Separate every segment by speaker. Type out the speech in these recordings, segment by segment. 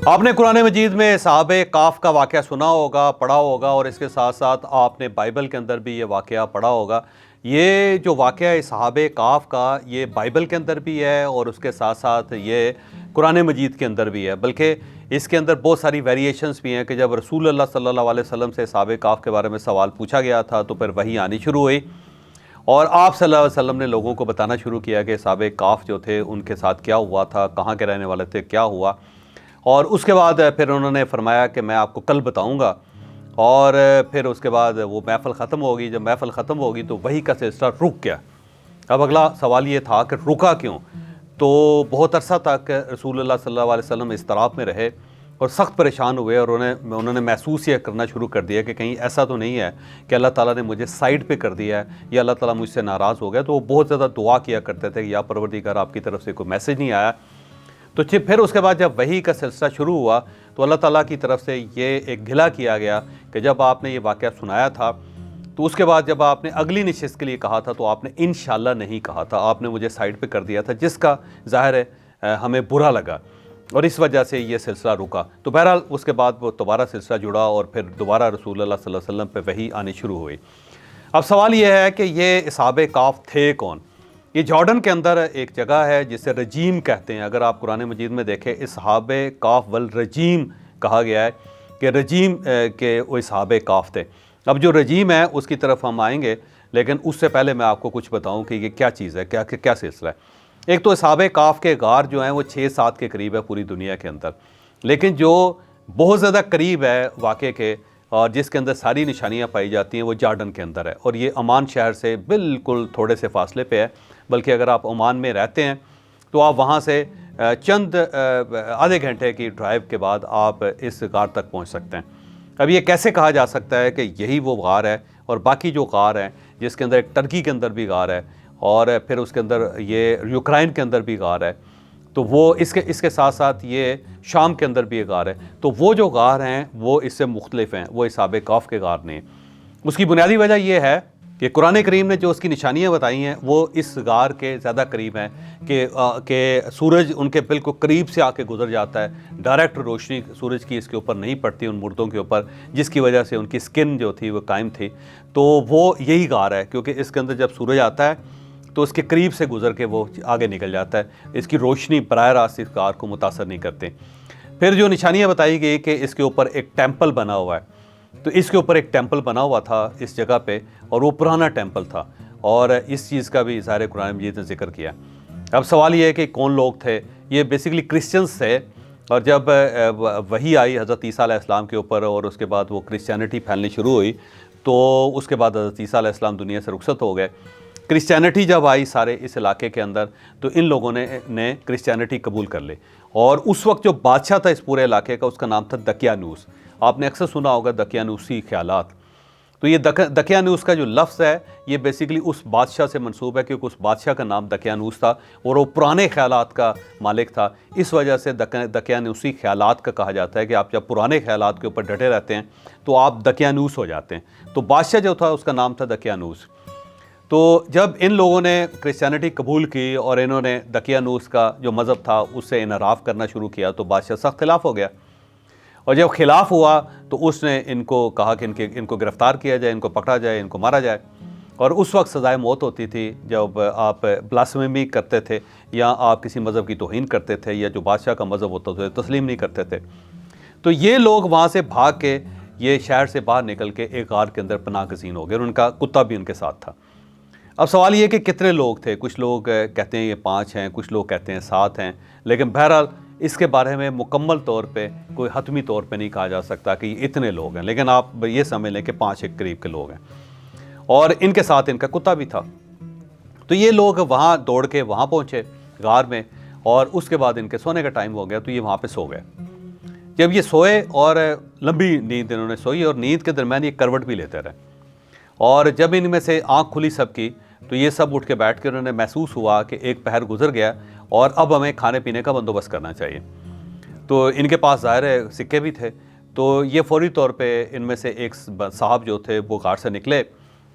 Speaker 1: آپ نے قرآن مجید میں صحابہ کاف کا واقعہ سنا ہوگا، پڑھا ہوگا، اور اس کے ساتھ ساتھ آپ نے بائبل کے اندر بھی یہ واقعہ پڑھا ہوگا۔ یہ جو واقعہ ہے صحابہ کاف کا، یہ بائبل کے اندر بھی ہے اور اس کے ساتھ ساتھ یہ قرآن مجید کے اندر بھی ہے، بلکہ اس کے اندر بہت ساری ویریشنز بھی ہیں کہ جب رسول اللہ صلی اللہ علیہ وسلم سے صحابہ کاف کے بارے میں سوال پوچھا گیا تھا تو پھر وحی آنی شروع ہوئی، اور آپ صلی اللہ علیہ وسلم نے لوگوں کو بتانا شروع کیا کہ صحابہ کاف جو تھے ان کے ساتھ کیا ہوا تھا، کہاں کے رہنے والے تھے، کیا ہوا۔ اور اس کے بعد پھر انہوں نے فرمایا کہ میں آپ کو کل بتاؤں گا، اور پھر اس کے بعد وہ محفل ختم ہوگی۔ جب محفل ختم ہوگی تو وحی کا سلسلہ رک گیا۔ اب اگلا سوال یہ تھا کہ رکا کیوں؟ تو بہت عرصہ تک رسول اللہ صلی اللہ علیہ وسلم اضطراب میں رہے اور سخت پریشان ہوئے، اور انہوں نے محسوس یہ کرنا شروع کر دیا کہ کہیں ایسا تو نہیں ہے کہ اللہ تعالیٰ نے مجھے سائڈ پہ کر دیا ہے یا اللہ تعالیٰ مجھ سے ناراض ہو گیا۔ تو وہ بہت زیادہ دعا کیا کرتے تھے کہ یا پروردگار آپ کی طرف سے کوئی میسج نہیں آیا۔ تو پھر اس کے بعد جب وحی کا سلسلہ شروع ہوا تو اللہ تعالیٰ کی طرف سے یہ ایک گھلا کیا گیا کہ جب آپ نے یہ واقعہ سنایا تھا تو اس کے بعد جب آپ نے اگلی نشست کے لیے کہا تھا تو آپ نے انشاءاللہ نہیں کہا تھا، آپ نے مجھے سائڈ پہ کر دیا تھا، جس کا ظاہر ہے ہمیں برا لگا اور اس وجہ سے یہ سلسلہ رکا۔ تو بہرحال اس کے بعد وہ دوبارہ سلسلہ جڑا اور پھر دوبارہ رسول اللہ صلی اللہ علیہ وسلم پہ وحی آنی شروع ہوئی۔ اب سوال یہ ہے کہ یہ صحابہ کاف تھے کون؟ یہ جارڈن کے اندر ایک جگہ ہے جسے رجیم کہتے ہیں۔ اگر آپ قرآن مجید میں دیکھیں صحابہ کاف والرجیم کہا گیا ہے کہ رجیم کے وہ صحابہ کاف تھے۔ اب جو رجیم ہے اس کی طرف ہم آئیں گے، لیکن اس سے پہلے میں آپ کو کچھ بتاؤں کہ یہ کیا چیز ہے، کیا سلسلہ ہے۔ ایک تو صحابہ کاف کے غار جو ہیں وہ 6-7 کے قریب ہے پوری دنیا کے اندر، لیکن جو بہت زیادہ قریب ہے واقعے کے اور جس کے اندر ساری نشانیاں پائی جاتی ہیں وہ جارڈن کے اندر ہے، اور یہ عمان شہر سے بالکل تھوڑے سے فاصلے پہ ہے۔ بلکہ اگر آپ عمان میں رہتے ہیں تو آپ وہاں سے چند آدھے گھنٹے کی ڈرائیو کے بعد آپ اس غار تک پہنچ سکتے ہیں۔ اب یہ کیسے کہا جا سکتا ہے کہ یہی وہ غار ہے، اور باقی جو غار ہیں جس کے اندر ایک ٹرکی کے اندر بھی غار ہے اور پھر اس کے اندر یہ یوکرائن کے اندر بھی غار ہے، تو وہ اس کے ساتھ ساتھ یہ شام کے اندر بھی ایک غار ہے، تو وہ جو غار ہیں وہ اس سے مختلف ہیں، وہ صحابہ کاف کے غار نہیں ہیں۔ اس کی بنیادی وجہ یہ ہے کہ قرآن کریم نے جو اس کی نشانیاں بتائی ہیں وہ اس غار کے زیادہ قریب ہیں کہ سورج ان کے بالکل قریب سے آ کے گزر جاتا ہے، ڈائریکٹ روشنی سورج کی اس کے اوپر نہیں پڑتی ان مردوں کے اوپر، جس کی وجہ سے ان کی سکن جو تھی وہ قائم تھی۔ تو وہ یہی غار ہے کیونکہ اس کے اندر جب سورج آتا ہے تو اس کے قریب سے گزر کے وہ آگے نکل جاتا ہے، اس کی روشنی براہ راست اس غار کو متاثر نہیں کرتے۔ پھر جو نشانیاں بتائی گئی کہ اس کے اوپر ایک ٹیمپل بنا ہوا ہے، تو اس کے اوپر ایک ٹیمپل بنا ہوا تھا اس جگہ پہ، اور وہ پرانا ٹیمپل تھا، اور اس چیز کا بھی ظاہر قرآن مجید نے ذکر کیا۔ اب سوال یہ ہے کہ کون لوگ تھے؟ یہ بیسیکلی کرسچنز تھے، اور جب وحی آئی حضرت عیسیٰ علیہ السلام کے اوپر اور اس کے بعد وہ کرسچینٹی پھیلنی شروع ہوئی تو اس کے بعد حضرت عیسیٰ علیہ السلام دنیا سے رخصت ہو گئے۔ کرسچینٹی جب آئی سارے اس علاقے کے اندر تو ان لوگوں نے کرسچینٹی قبول کر لی، اور اس وقت جو بادشاہ تھا اس پورے علاقے کا اس کا نام تھا دقیانوس۔ آپ نے اکثر سنا ہوگا دقیانوسی خیالات۔ تو یہ دقیانوس کا جو لفظ ہے یہ بیسیکلی اس بادشاہ سے منسوب ہے کیونکہ اس بادشاہ کا نام دقیانوس تھا اور وہ پرانے خیالات کا مالک تھا، اس وجہ سے دقیانوسی خیالات کا کہا جاتا ہے کہ آپ جب پرانے خیالات کے اوپر ڈٹے رہتے ہیں تو آپ دقیانوس ہو جاتے ہیں۔ تو بادشاہ جو تھا اس کا نام تھا دقیانوس۔ تو جب ان لوگوں نے کرسچینٹی قبول کی اور انہوں نے دقیانوس کا جو مذہب تھا اس سے انحراف کرنا شروع کیا تو بادشاہ سخت خلاف ہو گیا، اور جب خلاف ہوا تو اس نے ان کو کہا کہ ان کو گرفتار کیا جائے، ان کو پکڑا جائے، ان کو مارا جائے، اور اس وقت سزائے موت ہوتی تھی جب آپ بلاسفیمی کرتے تھے یا آپ کسی مذہب کی توہین کرتے تھے یا جو بادشاہ کا مذہب ہوتا تھا تسلیم نہیں کرتے تھے۔ تو یہ لوگ وہاں سے بھاگ کے یہ شہر سے باہر نکل کے ایک غار کے اندر پناہ گزین ہو گئے، اور ان کا کتا بھی ان کے ساتھ تھا۔ اب سوال یہ کہ کتنے لوگ تھے؟ کچھ لوگ کہتے ہیں یہ 5 ہیں، کچھ لوگ کہتے ہیں 7 ہیں، لیکن بہرحال اس کے بارے میں مکمل طور پہ کوئی حتمی طور پہ نہیں کہا جا سکتا کہ یہ اتنے لوگ ہیں، لیکن آپ یہ سمجھ لیں کہ 5 کے قریب کے لوگ ہیں، اور ان کے ساتھ ان کا کتا بھی تھا۔ تو یہ لوگ وہاں دوڑ کے وہاں پہنچے غار میں، اور اس کے بعد ان کے سونے کا ٹائم ہو گیا تو یہ وہاں پہ سو گئے۔ جب یہ سوئے اور لمبی نیند انہوں نے سوئی، اور نیند کے درمیان یہ کروٹ بھی لیتے رہے، اور جب ان میں سے آنکھ کھلی سب کی تو یہ سب اٹھ کے بیٹھ کے انہوں نے محسوس ہوا کہ ایک پہر گزر گیا اور اب ہمیں کھانے پینے کا بندوبست کرنا چاہیے۔ تو ان کے پاس ظاہر ہے سکے بھی تھے، تو یہ فوری طور پہ ان میں سے ایک صاحب جو تھے وہ غار سے نکلے،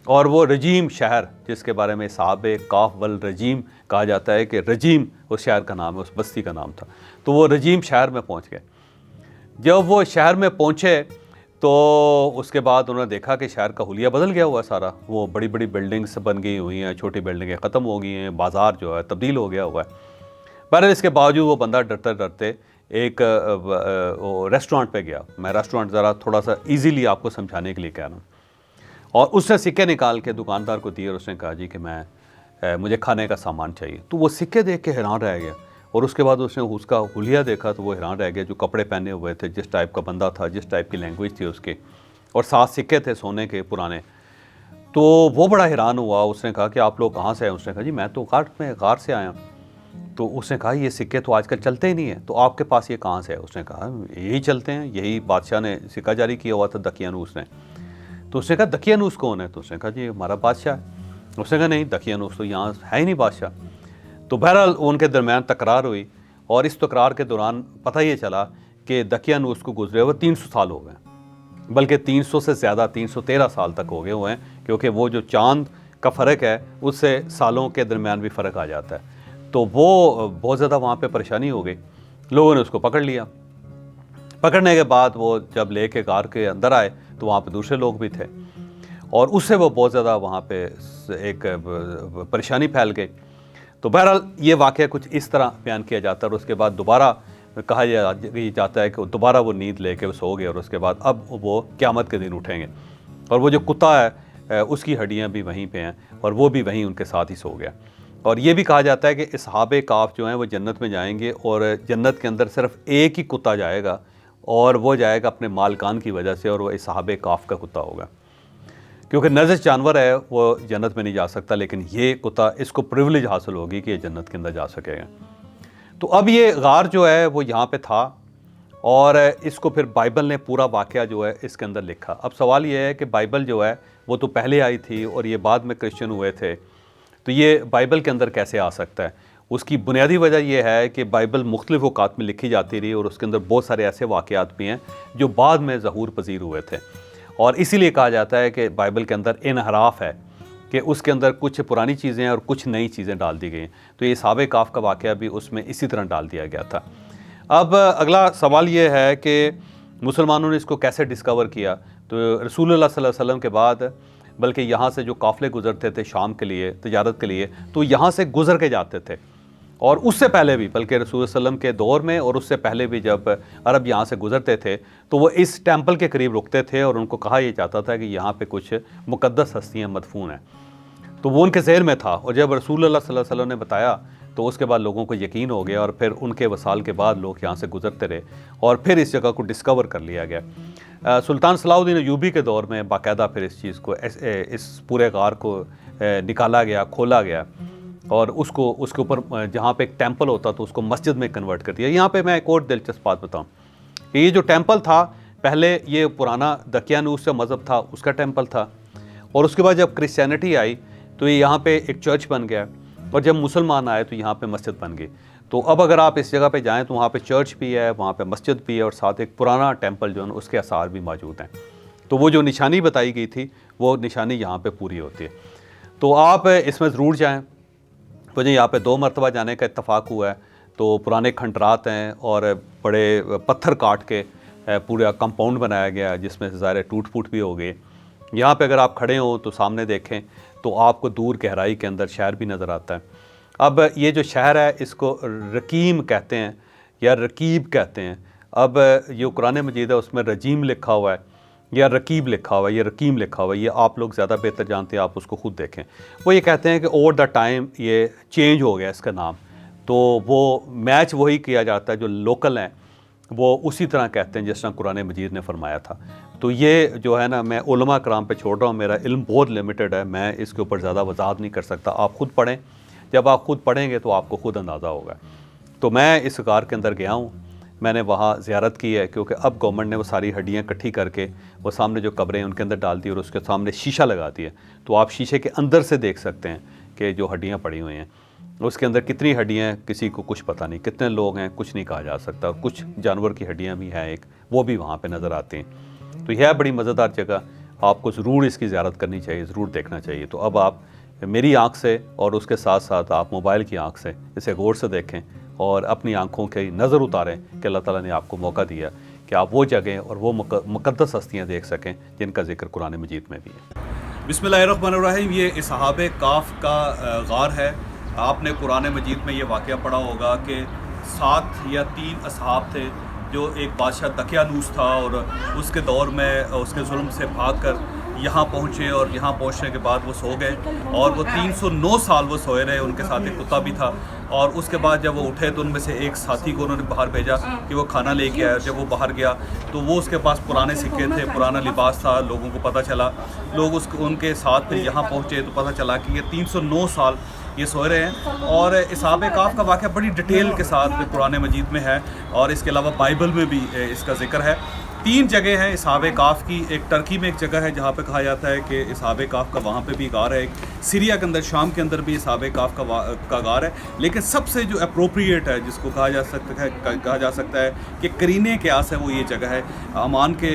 Speaker 1: اور وہ رجیم شہر جس کے بارے میں صحابہ کاف والرجیم کہا جاتا ہے کہ رجیم اس شہر کا نام ہے، اس بستی کا نام تھا، تو وہ رجیم شہر میں پہنچ گئے۔ جب وہ شہر میں پہنچے تو اس کے بعد انہوں نے دیکھا کہ شہر کا حلیہ بدل گیا ہوا ہے سارا. وہ بڑی بڑی بلڈنگس بن گئی ہوئی ہیں, چھوٹی بلڈنگیں ختم ہو گئی ہیں, بازار جو ہے تبدیل ہو گیا ہوا ہے. بہرحال اس کے باوجود وہ بندہ ڈرتے ڈرتے ایک ریسٹورانٹ پہ گیا. میں ریسٹورانٹ ذرا تھوڑا سا ایزیلی آپ کو سمجھانے کے لیے کہہ رہا ہوں. اور اس نے سکے نکال کے دکاندار کو دیے اور اس نے کہا جی کہ مجھے کھانے کا سامان چاہیے. تو وہ سکے دیکھ کے حیران رہ گیا, اور اس کے بعد اس نے اس کا حلیہ دیکھا تو وہ حیران رہ گیا, جو کپڑے پہنے ہوئے تھے, جس ٹائپ کا بندہ تھا, جس ٹائپ کی لینگویج تھی اس کی, اور 7 سکے تھے سونے کے پرانے. تو وہ بڑا حیران ہوا. اس نے کہا کہ آپ لوگ کہاں سے ہیں؟ اس نے کہا جی میں تو غار سے آیا. تو اس نے کہا یہ سکے تو آج کل چلتے ہی نہیں ہیں, تو آپ کے پاس یہ کہاں سے ہے؟ اس نے کہا یہی چلتے ہیں, یہی بادشاہ نے سکہ جاری کیا ہوا تھا دقیانوس نے. تو اس نے کہا دقیانوس کون ہے؟ تو اس نے کہا جی ہمارا بادشاہ ہے. اس نے کہا نہیں, دقیانوس تو یہاں ہے ہی نہیں بادشاہ. تو بہرحال ان کے درمیان تکرار ہوئی, اور اس تکرار کے دوران پتہ یہ چلا کہ دقیانوس کو گزرے ہوئے 300 سال ہو گئے, بلکہ 300 سے زیادہ 313 سال تک ہو گئے ہوئے ہیں, کیونکہ وہ جو چاند کا فرق ہے اس سے سالوں کے درمیان بھی فرق آ جاتا ہے. تو وہ بہت زیادہ وہاں پہ پریشانی ہو گئی. لوگوں نے اس کو پکڑ لیا. پکڑنے کے بعد وہ جب لے کے غار کے اندر آئے تو وہاں پہ دوسرے لوگ بھی تھے, اور اس سے وہ بہت زیادہ وہاں پہ ایک پریشانی پھیل گئی. تو بہرحال یہ واقعہ کچھ اس طرح بیان کیا جاتا ہے, اور اس کے بعد دوبارہ کہا جاتا ہے کہ دوبارہ وہ نیند لے کے سو گئے, اور اس کے بعد اب وہ قیامت کے دن اٹھیں گے. اور وہ جو کتا ہے اس کی ہڈیاں بھی وہیں پہ ہیں, اور وہ بھی وہیں ان کے ساتھ ہی سو گیا. اور یہ بھی کہا جاتا ہے کہ اصحاب کاف جو ہیں وہ جنت میں جائیں گے, اور جنت کے اندر صرف ایک ہی کتا جائے گا, اور وہ جائے گا اپنے مالکان کی وجہ سے, اور وہ اصحاب کاف کا کتا ہوگا. کیونکہ نجس جانور ہے وہ جنت میں نہیں جا سکتا, لیکن یہ کتا اس کو پریولیج حاصل ہوگی کہ یہ جنت کے اندر جا سکے گا. تو اب یہ غار جو ہے وہ یہاں پہ تھا, اور اس کو پھر بائبل نے پورا واقعہ جو ہے اس کے اندر لکھا. اب سوال یہ ہے کہ بائبل جو ہے وہ تو پہلے آئی تھی اور یہ بعد میں کرسچن ہوئے تھے, تو یہ بائبل کے اندر کیسے آ سکتا ہے؟ اس کی بنیادی وجہ یہ ہے کہ بائبل مختلف اوقات میں لکھی جاتی رہی, اور اس کے اندر بہت سارے ایسے واقعات بھی ہیں جو بعد میں ظہور پذیر ہوئے تھے, اور اسی لیے کہا جاتا ہے کہ بائبل کے اندر انحراف ہے, کہ اس کے اندر کچھ پرانی چیزیں اور کچھ نئی چیزیں ڈال دی گئی ہیں. تو یہ اصحاب کاف کا واقعہ بھی اس میں اسی طرح ڈال دیا گیا تھا. اب اگلا سوال یہ ہے کہ مسلمانوں نے اس کو کیسے ڈسکور کیا؟ تو رسول اللہ صلی اللہ علیہ وسلم کے بعد بلکہ یہاں سے جو قافلے گزرتے تھے شام کے لیے تجارت کے لیے, تو یہاں سے گزر کے جاتے تھے, اور اس سے پہلے بھی بلکہ رسول اللہ علیہ وسلم کے دور میں اور اس سے پہلے بھی جب عرب یہاں سے گزرتے تھے تو وہ اس ٹیمپل کے قریب رکتے تھے, اور ان کو کہا یہ جاتا تھا کہ یہاں پہ کچھ مقدس ہستیاں مدفون ہیں. تو وہ ان کے ذہن میں تھا, اور جب رسول اللہ صلی اللہ علیہ وسلم نے بتایا تو اس کے بعد لوگوں کو یقین ہو گیا, اور پھر ان کے وصال کے بعد لوگ یہاں سے گزرتے رہے, اور پھر اس جگہ کو ڈسکور کر لیا گیا. سلطان صلاح الدین ایوبی کے دور میں باقاعدہ پھر اس چیز کو اس پورے غار کو نکالا گیا, کھولا گیا, اور اس کے اوپر جہاں پہ ایک ٹیمپل ہوتا تو اس کو مسجد میں کنورٹ کر دیا. یہاں پہ میں ایک اور دلچسپ بات بتاؤں کہ یہ جو ٹیمپل تھا پہلے یہ پرانا دقیانوس کا مذہب تھا اس کا ٹیمپل تھا, اور اس کے بعد جب کرسچینٹی آئی تو یہ یہاں پہ ایک چرچ بن گیا, اور جب مسلمان آئے تو یہاں پہ مسجد بن گئی. تو اب اگر آپ اس جگہ پہ جائیں تو وہاں پہ چرچ بھی ہے, وہاں پہ مسجد بھی ہے, اور ساتھ ایک پرانا ٹیمپل جو ہے اس کے آثار بھی موجود ہیں. تو وہ جو نشانی بتائی گئی تھی وہ نشانی یہاں پہ پوری ہوتی ہے. تو آپ اس میں ضرور جائیں. مجھے یہاں پہ 2 مرتبہ جانے کا اتفاق ہوا ہے. تو پرانے کھنڈرات ہیں, اور بڑے پتھر کاٹ کے پورا کمپاؤنڈ بنایا گیا جس میں ظاہر ٹوٹ پھوٹ بھی ہو گئے. یہاں پہ اگر آپ کھڑے ہوں تو سامنے دیکھیں تو آپ کو دور گہرائی کے اندر شہر بھی نظر آتا ہے. اب یہ جو شہر ہے اس کو رقیم کہتے ہیں یا رقیب کہتے ہیں. اب یہ قرآن مجید ہے اس میں رجیم لکھا ہوا ہے یا رقیب لکھا ہوا ہے یا رقیم لکھا ہوا ہے, یہ آپ لوگ زیادہ بہتر جانتے ہیں, آپ اس کو خود دیکھیں. وہ یہ کہتے ہیں کہ اوور دا ٹائم یہ چینج ہو گیا اس کا نام, تو وہ میچ وہی کیا جاتا ہے جو لوکل ہیں وہ اسی طرح کہتے ہیں جس طرح قرآن مجید نے فرمایا تھا. تو یہ جو ہے نا میں علماء کرام پہ چھوڑ رہا ہوں, میرا علم بہت لمیٹڈ ہے, میں اس کے اوپر زیادہ وضاحت نہیں کر سکتا. آپ خود پڑھیں, جب آپ خود پڑھیں گے تو آپ کو خود اندازہ ہوگا. تو میں اس غار کے اندر گیا ہوں, میں نے وہاں زیارت کی ہے, کیونکہ اب گورنمنٹ نے وہ ساری ہڈیاں اکٹھی کر کے وہ سامنے جو قبریں ہیں ان کے اندر ڈال دی, اور اس کے سامنے شیشہ لگا دی ہے. تو آپ شیشے کے اندر سے دیکھ سکتے ہیں کہ جو ہڈیاں پڑی ہوئی ہیں اس کے اندر کتنی ہڈیاں ہیں کسی کو کچھ پتہ نہیں, کتنے لوگ ہیں کچھ نہیں کہا جا سکتا, اور کچھ جانور کی ہڈیاں بھی ہیں ایک, وہ بھی وہاں پہ نظر آتی ہیں. تو یہ ہے بڑی مزیدار جگہ, آپ کو ضرور اس کی زیارت کرنی چاہیے, ضرور دیکھنا چاہیے. تو اب آپ میری آنکھ سے اور اس کے ساتھ ساتھ آپ موبائل کی آنکھ سے اسے غور سے دیکھیں, اور اپنی آنکھوں کی نظر اتاریں کہ اللہ تعالیٰ نے آپ کو موقع دیا کہ آپ وہ جگہیں اور وہ مقدس ہستیاں دیکھ سکیں جن کا ذکر قرآن مجید میں بھی ہے۔ بسم اللہ الرحمن الرحیم۔ یہ اصحاب کاف کا غار ہے۔ آپ نے قرآن مجید میں یہ واقعہ پڑھا ہوگا کہ 7 یا 3 اصحاب تھے، جو ایک بادشاہ دقیانوس تھا اور اس کے دور میں اس کے ظلم سے بھاگ کر یہاں پہنچے، اور یہاں پہنچنے کے بعد وہ سو گئے، اور وہ 309 سال وہ سوئے رہے۔ ان کے ساتھ ایک کتا بھی تھا، اور اس کے بعد جب وہ اٹھے تو ان میں سے ایک ساتھی کو انہوں نے باہر بھیجا کہ وہ کھانا لے کے آیا۔ جب وہ باہر گیا تو وہ اس کے پاس پرانے سکے تھے، پرانا لباس تھا۔ لوگوں کو پتہ چلا، لوگ ان کے ساتھ پھر یہاں پہنچے تو پتہ چلا کہ یہ 309 سال یہ سوئے رہے ہیں۔ اور اصحاب کاف کا واقعہ بڑی ڈیٹیل کے ساتھ قرآن مجید میں ہے، اور اس کے علاوہ بائبل میں بھی اس کا ذکر ہے۔ 3 جگہ ہیں اصحاب کاف کی۔ ایک ٹرکی میں ایک جگہ ہے جہاں پہ کہا جاتا ہے کہ اصحاب کاف کا وہاں پہ بھی غار ہے۔ ایک سیریا کے اندر، شام کے اندر بھی اصحاب کاف کا غار ہے۔ لیکن سب سے جو اپروپریٹ ہے، جس کو کہا جا سکتا ہے کہ قرینے قیاس ہے، وہ یہ جگہ ہے عمان کے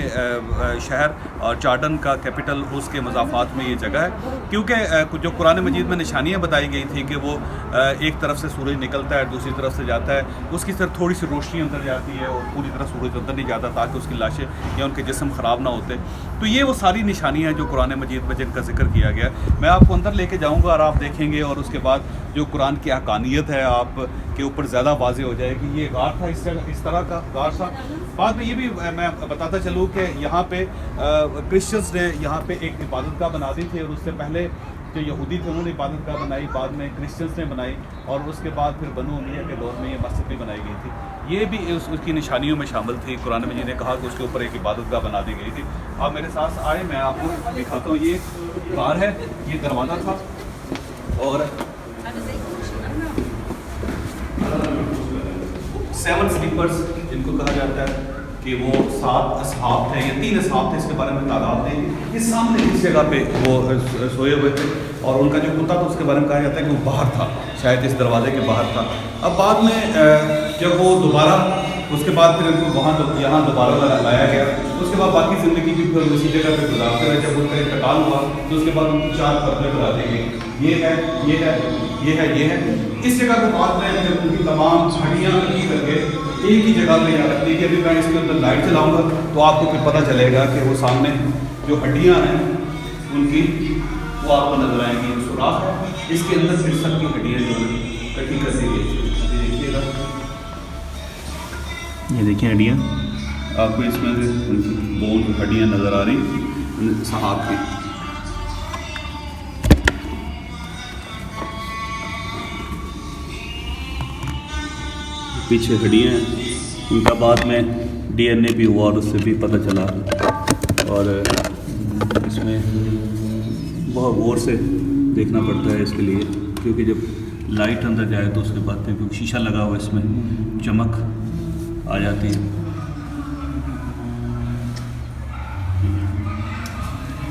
Speaker 1: شہر اور جارڈن کا کیپٹل، اس کے مضافات میں یہ جگہ ہے، کیونکہ جو قرآن مجید میں نشانیاں بتائی گئی تھیں کہ وہ ایک طرف سے سورج نکلتا ہے، دوسری طرف سے جاتا ہے، اس کی طرف تھوڑی سی روشنی اندر جاتی ہے اور پوری طرح سورج اندر نہیں جاتا تاکہ اس کی لاشیں یا ان کے جسم خراب نہ ہوتے۔ تو یہ وہ ساری نشانیاں ہیں جو قرآن مجید میں جن کا ذکر کیا گیا ہے۔ میں آپ کو اندر لے کے جاؤں گا اور آپ دیکھیں گے، اور اس کے بعد جو قرآن کی حقانیت ہے آپ کے اوپر زیادہ واضح ہو جائے گی۔ یہ غار تھا، اس طرح کا غار تھا۔ بعد میں یہ بھی میں بتاتا چلوں کہ یہاں پہ کرسچنس نے یہاں پہ ایک عبادت گاہ بنا دی تھی، اور اس سے پہلے جو یہودی تھے انہوں نے عبادت گاہ بنائی، بعد میں کرسچنس نے بنائی، اور اس کے بعد پھر بنو امیہ کے دور میں یہ مسجد بھی بنائی گئی تھی۔ یہ بھی اس کی نشانیوں میں شامل تھی۔ قرآن مجید نے کہا کہ اس کے اوپر ایک عبادت گاہ بنا دی گئی تھی۔ آپ میرے ساتھ آئے، میں آپ کو دکھاتا ہوں۔ یہ غار ہے، یہ دروازہ تھا، اور 7 سلیپرز جن کو کہا جاتا ہے کہ وہ 7 اصحاب تھے یا 3 اصحاب تھے، اس کے بارے میں تعداد نہیں۔ یہ سامنے اس جگہ پہ وہ سوئے ہوئے تھے، اور ان کا جو کتا تھا اس کے بارے میں کہا جاتا ہے کہ وہ باہر تھا، شاید اس دروازے کے باہر تھا۔ اب بعد میں جب وہ دوبارہ اس کے بعد پھر ان کو یہاں دوبارہ لایا گیا، اس کے بعد باقی زندگی بھی پھر اسی جگہ پہ گزارتے رہے۔ جب ان کا انتقال ہوا تو اس کے بعد ان کو 4 پردے بنا دیے گئے، یہ ہے، یہ ہے، یہ ہے، یہ ہے۔ اس جگہ پہ بعد میں جب ان کی تمام ہڈیاں اکٹھی کر کے ایک ہی جگہ پہ یہاں رکھ دی کہ ابھی میں اس کے اندر لائٹ چلاؤں گا تو آپ کو پھر پتہ چلے گا کہ وہ سامنے جو ہڈیاں ہیں ان کی وہ آپ کو نظر آئیں گی۔ سوراخ ہے اس کے اندر، پھر سب کی ہڈیاں جو ہیں اکٹھی کر دی گئی۔ دیکھیے گا، یہ دیکھیں ہڈیاں، آپ کو اس میں بون ہڈیاں نظر آ رہی صحاب کی۔ پیچھے ہڈیاں ہیں، ان کا بعد میں ڈی این اے بھی ہوا اور اس سے بھی پتہ چلا، اور اس میں بہت غور سے دیکھنا پڑتا ہے اس کے لیے، کیونکہ جب لائٹ اندر جائے تو اس کے بعد میں کیونکہ شیشہ لگا ہوا اس میں چمک آ جاتی ہے۔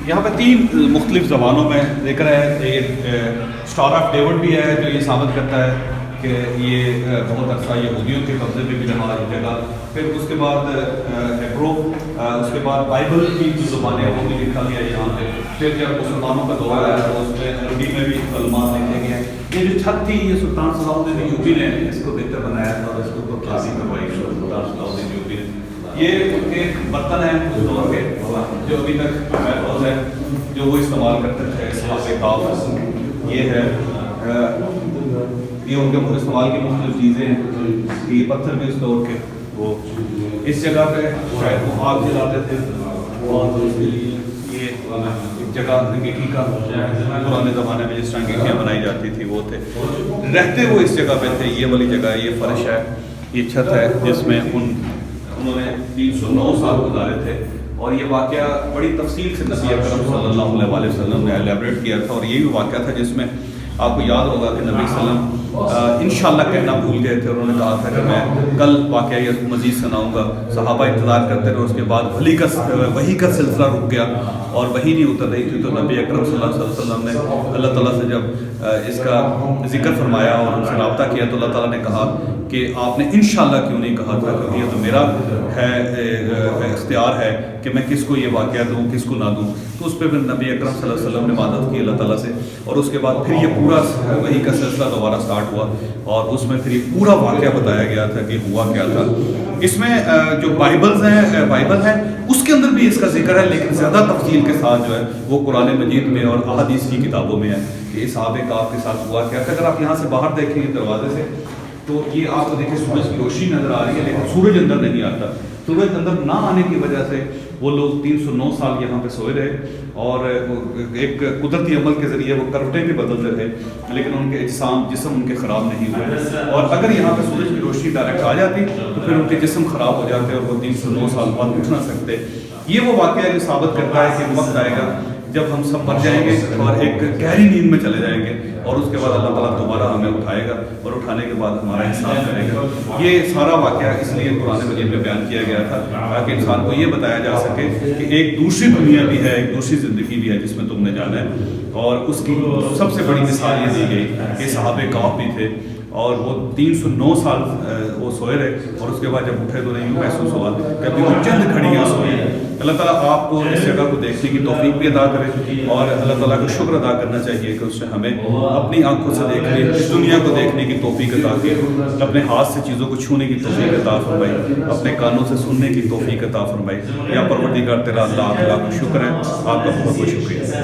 Speaker 1: یہاں پہ 3 مختلف زبانوں میں ذکر ہے۔ ایک اسٹار آف ڈیوڈ بھی ہے جو یہ ثابت کرتا ہے کہ یہ بہت عرصہ یہودیوں کے قبضے میں بھی رہا یہ جگہ۔ پھر اس کے بعد ہیبرو، اس کے بعد بائبل کی جو زبانیں وہ بھی لکھا گیا یہاں پہ۔ پھر جب مسلمانوں کا دور آیا تو اس میں عربی میں بھی کلمات لکھے گئے ہیں۔ یہ جو چھت تھی یہ سلطان صلاح الدین ایوبی نے اس کو بہتر بنایا تھا، اور اس کو تعمیر کروائی سلطان صلاح الدین ایوبی نے۔ یہ ان کے برتن ہیں اس دور کے جو ابھی تک محفوظ ہے، جو وہ استعمال کرتے تھے اصحاب کاف۔ یہ ہے، یہ ان کے استعمال کی مختلف چیزیں ہیں۔ یہ پتھر بھی اس دور کے، وہ اس جگہ پہ شاید وہ آگ جلاتے تھے، اور اس کے لیے یہ جگہ انگیٹھی کا پرانے زمانے میں جس طرح انگیٹھیاں بنائی جاتی تھی وہ تھے، رہتے وہ اس جگہ پہ تھے۔ یہ والی جگہ، یہ فرش ہے، یہ چھت ہے جس میں انہوں نے 309 سال گزارے تھے۔ اور یہ واقعہ بڑی تفصیل سے نبی اکرم صلی اللہ علیہ وسلم نے ایلیبریٹ کیا تھا، اور یہ بھی واقعہ تھا جس میں آپ کو یاد ہوگا کہ نبی صلی اللہ علیہ وسلم انشاءاللہ کہنا بھول گئے تھے، اور انہوں نے کہا تھا کہ میں کل واقعہ یہ مزید سناؤں گا۔ صحابہ انتظار کرتے رہے، اس کے بعد وحی کا سلسلہ رک گیا اور وحی نہیں اتر رہی تھی، تو نبی اکرم صلی اللہ علیہ وسلم نے اللہ تعالیٰ سے جب اس کا ذکر فرمایا اور ان سے رابطہ کیا تو اللہ تعالیٰ نے کہا کہ آپ نے انشاءاللہ کیوں نہیں کہا تھا، کیونکہ یہ تو میرا ہے اختیار ہے کہ میں کس کو یہ واقعہ دوں کس کو نہ دوں، تو اس پہ پھر نبی اکرم صلی اللہ علیہ وسلم نے عبادت کی اللہ تعالیٰ سے، اور اس کے بعد پھر یہ پورا وحی کا سلسلہ دوبارہ سٹارٹ ہوا، اور اس میں پھر یہ پورا واقعہ بتایا گیا تھا کہ ہوا کیا تھا۔ اس میں جو بائبل ہے اس کے اندر بھی اس کا ذکر ہے، لیکن زیادہ تفصیل کے ساتھ جو ہے وہ قرآن مجید میں اور احادیث کی کتابوں میں ہے کہ اصحاب کہف کے ساتھ ہوا کیا تھا۔ اگر آپ یہاں سے باہر دیکھیں گے دروازے سے تو یہ آپ کو دیکھیں سورج کی روشنی نظر آ رہی ہے، لیکن سورج اندر نہیں آتا۔ سورج اندر نہ آنے کی وجہ سے وہ لوگ 309 سال یہاں پہ سوئے رہے، اور ایک قدرتی عمل کے ذریعے وہ کروٹیں بھی بدلتے تھے، لیکن ان کے جسم ان کے خراب نہیں ہوئے، اور اگر یہاں پہ سورج کی روشنی ڈائریکٹ آ جاتی تو پھر ان کے جسم خراب ہو جاتے اور وہ 309 سال بعد اٹھ نہ سکتے۔ یہ وہ واقعہ ہے جو ثابت کرتا ہے کہ وقت آئے گا جب ہم سب مر جائیں گے اور ایک گہری نیند میں چلے جائیں گے، اور اس کے بعد اللہ تعالیٰ دوبارہ ہمیں اٹھائے گا، اور اٹھانے کے بعد ہمارا حساب کرے گا۔ یہ سارا واقعہ اس لیے قرآن مجید میں بیان کیا گیا تھا تاکہ انسان کو یہ بتایا جا سکے کہ ایک دوسری دنیا بھی ہے، ایک دوسری زندگی بھی ہے جس میں تم نے جانا ہے، اور اس کی سب سے بڑی مثال یہ دی گئی کہ صحابہ کہف بھی تھے، اور وہ 309 سال وہ سوئے رہے، اور اس کے بعد جب اٹھے تو نہیں محسوس ہوا کہ ابھی وہ چند گھڑیاں سوئے۔ اللہ تعالیٰ آپ کو اس جگہ کو دیکھنے کی توفیق بھی عطا کرے، اور اللہ تعالیٰ کو شکر ادا کرنا چاہیے کہ اس نے ہمیں اپنی آنکھوں سے دیکھنے، اس دنیا کو دیکھنے کی توفیق عطا کی، اپنے ہاتھ سے چیزوں کو چھونے کی توفیق عطا فرمائی، اپنے کانوں سے سننے کی توفیق عطا فرمائی۔ یا پروردگار تیرا لاکھ لاکھ شکر ہے، آپ کا بہت بہت شکریہ۔